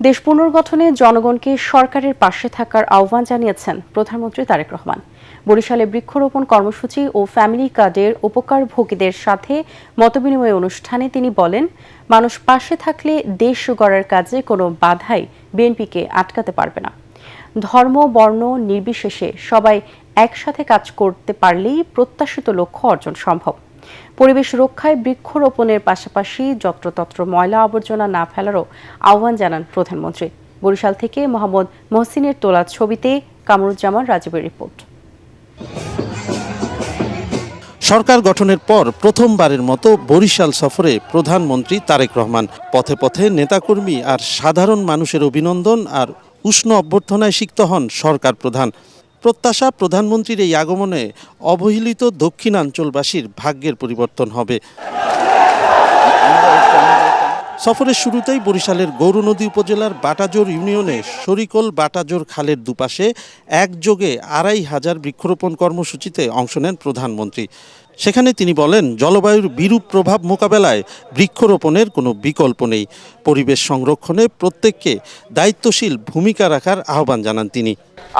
দেশ পুনর্গঠনে জনগণকে সরকারের পাশে থাকার আহ্বান জানিয়েছেন প্রধানমন্ত্রী তারেক রহমান। বরিশালে বৃক্ষরোপণ কর্মসূচি ও ফ্যামিলি কার্ডের উপকারভোগীদের সাথে মতবিনিময় অনুষ্ঠানে তিনি বলেন, মানুষ পাশে থাকলে দেশ গড়ার কাজে কোনো বাধাই বিএনপিকে আটকাতে পারবে না। ধর্ম বর্ণ নির্বিশেষে সবাই একসাথে কাজ করতে পারলেই প্রত্যাশিত লক্ষ্য অর্জন সম্ভব। পরিবেশ রক্ষায় বৃক্ষরোপণের পাশাপাশি যত্রতত্র ময়লা আবর্জনা না ফেলারও আহ্বান জানান প্রধানমন্ত্রী। বরিশাল থেকে মোহাম্মদ মহসিনের তোলা ছবিতে কামরুজ্জামান রাজীবের রিপোর্ট। সরকার গঠনের পর প্রথমবারের মতো বরিশাল সফরে প্রধানমন্ত্রী তারেক রহমান। পথে পথে নেতাকর্মী আর সাধারণ মানুষের অভিনন্দন আর উষ্ণ অভ্যর্থনায় সিক্ত হন সরকার প্রধান। প্রত্যাশা, প্রধানমন্ত্রীর এই আগমনে অবহেলিত দক্ষিণাঞ্চলবাসীর ভাগ্যের পরিবর্তন হবে। সফরের শুরুতেই বরিশালের গৌরনদী উপজেলার বাটাজোর ইউনিয়নে শরিকল বাটাজোর খালের দুপাশে একযোগে ২৫০০ বৃক্ষরোপণ কর্মসূচিতে অংশ নেন প্রধানমন্ত্রী। সেখানে তিনি বলেন, জলবায়ুর বিরূপ প্রভাব মোকাবেলায় বৃক্ষরোপণের কোনো বিকল্প নেই। পরিবেশ সংরক্ষণে প্রত্যেককে দায়িত্বশীল ভূমিকা রাখার আহ্বান জানান তিনি।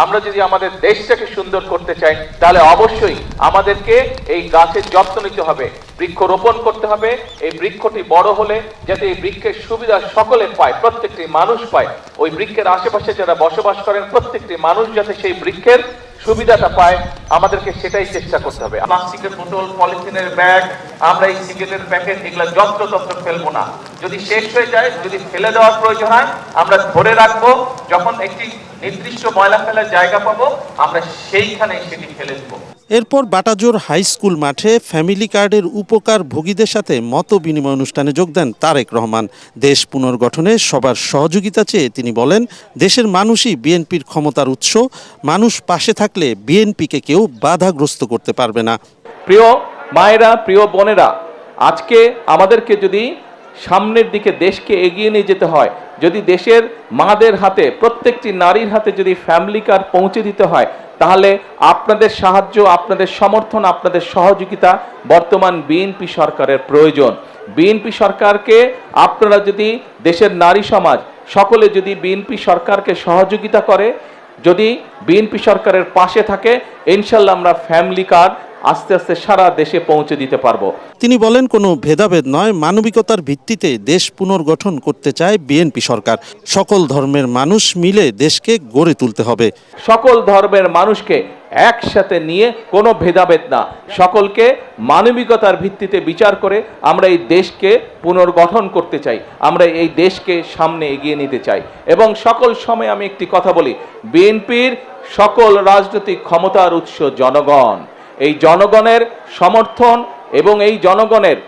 আমরা যদি আমাদের দেশটাকে সুন্দর করতে চাই, তাহলে অবশ্যই আমাদেরকে এই গাছের যত্ন নিতে হবে, বৃক্ষরোপণ করতে হবে। এই বৃক্ষটি বড় হলে যাতে এই বৃক্ষের সুবিধা সকলে পায়, প্রত্যেকটি মানুষ পায়। ওই বৃক্ষের আশেপাশে যারা বসবাস করেন প্রত্যেকটি মানুষ যাতে সেই বৃক্ষের সুবিধাটা পায়, আমাদেরকে সেটাই চেষ্টা করতে হবে। প্লাস্টিকের বোতল, পলিথিনের ব্যাগ, আমরা এই সিগারেটের প্যাকেট এগুলো যত্রতত্র ফেলবো না। যদি শেষ হয়ে যায়, যদি ফেলে দেওয়ার প্রয়োজন হয়, আমরা ধরে রাখবো। যখন একটি নির্দিষ্ট ময়লা ফেলার জায়গা পাবো, আমরা সেইখানেই সেটি ফেলে দেবো। এরপর বাটাজোর হাই স্কুল মাঠে ফ্যামিলি কার্ডের উপকার ভোগীদের সাথে মত বিনিময় অনুষ্ঠানে যোগ দেন তারেক রহমান। দেশ পুনর্গঠনে সবার সহযোগিতা চেয়ে তিনি বলেন, দেশের মানুষই বিএনপির ক্ষমতার উৎস। মানুষ পাশে থাকলে বিএনপিকে কেউ বাধাগ্রস্ত করতে পারবে না। প্রিয় মায়েরা, প্রিয় বোনেরা, আজকে আমাদেরকে যদি সামনের দিকে দেশকে এগিয়ে নিয়ে যেতে হয়, যদি দেশের মাদের হাতে, প্রত্যেকটি নারীর হাতে যদি ফ্যামিলি কার্ড পৌঁছে দিতে হয়, তাহলে আপনাদের সাহায্য, আপনাদের সমর্থন, আপনাদের সহযোগিতা বর্তমান বিএনপি সরকারের প্রয়োজন। বিএনপি সরকারকে আপনারা যদি, দেশের নারী সমাজ সকলে যদি বিএনপি সরকারকে সহযোগিতা করে, যদি বিএনপি সরকারের পাশে থাকে, ইনশাল্লাহ আমরা ফ্যামিলি কার্ড আস্তে আস্তে সারা দেশে পৌঁছে দিতে পারবো। তিনি বলেন, কোনো ভেদাভেদ নয়, মানবিকতার ভিত্তিতে দেশ পুনর্গঠন করতে চায় বিএনপি সরকার। সকল ধর্মের মানুষ মিলে দেশকে গড়ে তুলতে হবে। সকল ধর্মের মানুষকে একসাথে নিয়ে, কোনো ভেদাভেদ না, সকলকে মানবিকতার ভিত্তিতে বিচার করে আমরা এই দেশকে পুনর্গঠন করতে চাই, আমরা এই দেশকে সামনে এগিয়ে নিতে চাই। এবং সকল সময় আমি একটি কথা বলি, বিএনপির সকল রাজনৈতিক ক্ষমতার উৎস জনগণ। এই জনগণের সমর্থন এবং এই জনগণের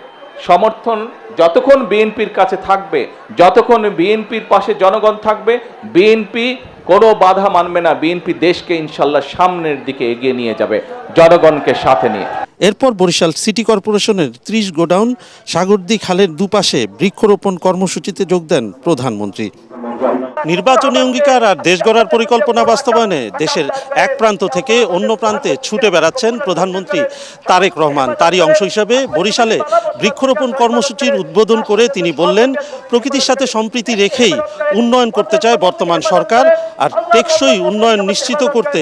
সমর্থন যতক্ষণ বিএনপির কাছে থাকবে, যতক্ষণ বিএনপির পাশে জনগণ থাকবে, বিএনপি কোনো বাধা মানবে না। বিএনপি দেশকে ইনশাল্লাহ সামনের দিকে এগিয়ে নিয়ে যাবে জনগণকে সাথে নিয়ে। এরপর বরিশাল সিটি কর্পোরেশনের ৩০ গোডাউন সাগরদী খালের দুপাশে বৃক্ষরোপণ কর্মসূচিতে যোগ দেন প্রধানমন্ত্রী। নির্বাচনী অঙ্গীকার আর দেশ গড়ার পরিকল্পনা বাস্তবায়নে দেশের এক প্রান্ত থেকে অন্য প্রান্তে ছুটে বেড়াচ্ছেন প্রধানমন্ত্রী তারেক রহমান। তারই অংশ হিসাবে বরিশালে বৃক্ষরোপণ কর্মসূচির উদ্বোধন করে তিনি বললেন, প্রকৃতির সাথে সম্প্রীতি রেখেই উন্নয়ন করতে চায় বর্তমান সরকার। আর টেকসই উন্নয়ন নিশ্চিত করতে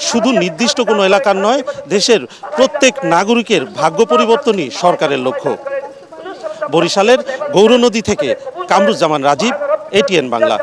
শুধু নির্দিষ্ট কোনো এলাকার নয়, দেশের প্রত্যেক নাগরিকের ভাগ্য পরিবর্তনই সরকারের লক্ষ্য। বরিশালের গৌরনদী থেকে কামরুজ্জামান রাজীব, ATN বাংলা।